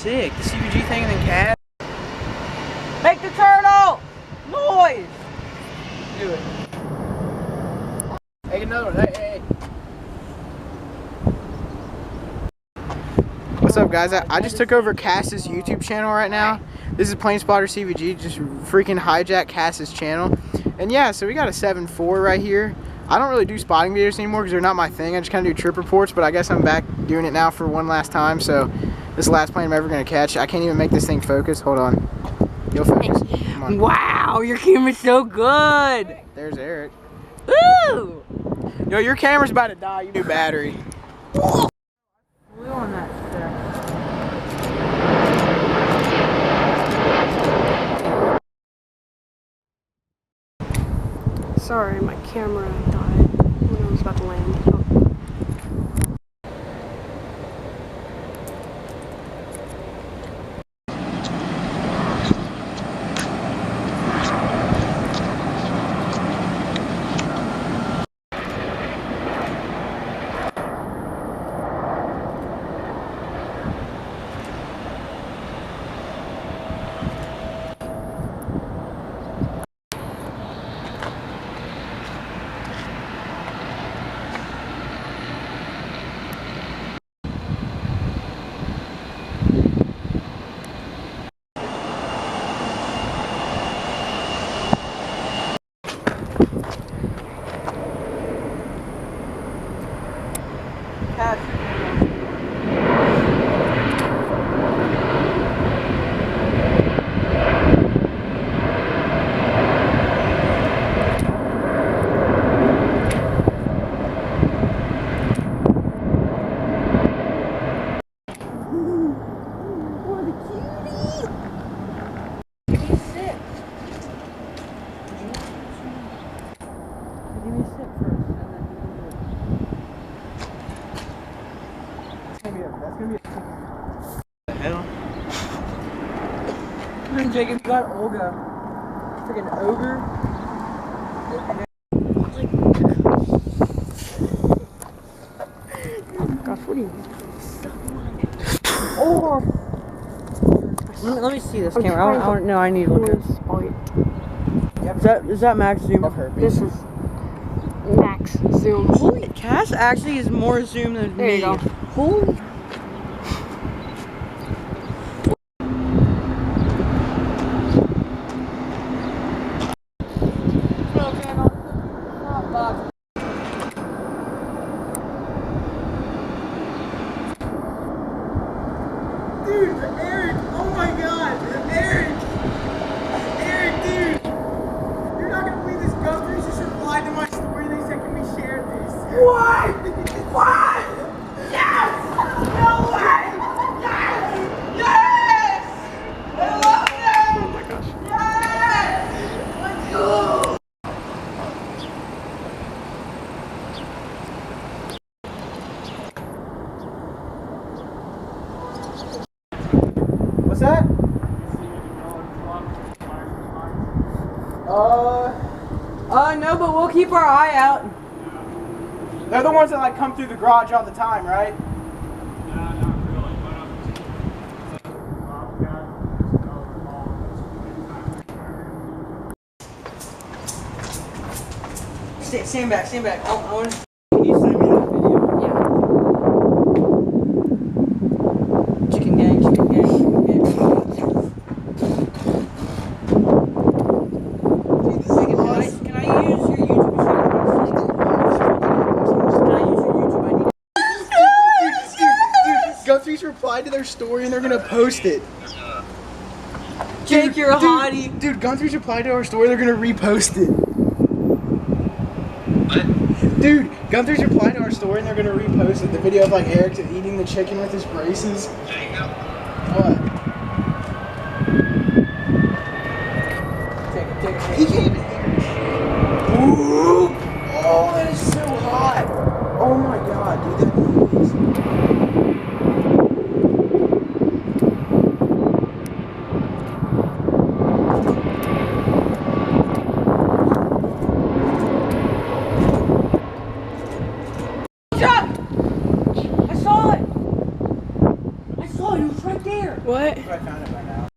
sick. The CVG thing and then cat. Make the turtle noise. Do it. Make another one. Hey. What's up, guys? I just took over Cass's YouTube channel right now. This is Plane Spotter CVG, just freaking hijack Cass's channel. And yeah, so we got a 7.4 right here. I don't really do spotting videos anymore because they're not my thing. I just kind of do trip reports, but I guess I'm back doing it now for one last time. So this is the last plane I'm ever going to catch. I can't even make this thing focus. Hold on. You'll focus. Come on. Wow, your camera's so good. There's Eric. Woo! Yo, your camera's about to die. You new battery. We on that stuff. Sorry, my camera died when I was about to land. Oh. Jacob's got Olga. Freaking ogre. Gosh, what are you? Oh! Let me see this camera. No, I need to look at this. Is that max zoom? This is max zoom. Holy, Cass actually is more zoom than There me. you go. Holy. Dude, Eric! Oh my god! Eric! Eric, dude! You're not gonna believe this. Guthrie just replied to my story. They said, can we share this? What? What? Yes! No way! Yes! Yes! I love them! Oh my gosh. Yes! Let's go! What's that? No, but we'll keep our eye out. They're the ones that like come through the garage all the time, right? Stand back. I want to. Can you send me that video? Yeah. Chicken gang. Can I use your YouTube channel? Dude, Guthrie's replied to their story and they're gonna post it. Jake, you're a hottie. Dude, Guthrie's replied to our story, they're gonna repost it. What? Dude, Guthrie's replied to our story and they're gonna repost it. The video of like Erik eating the chicken with his braces. There you go. What? Take it. He can't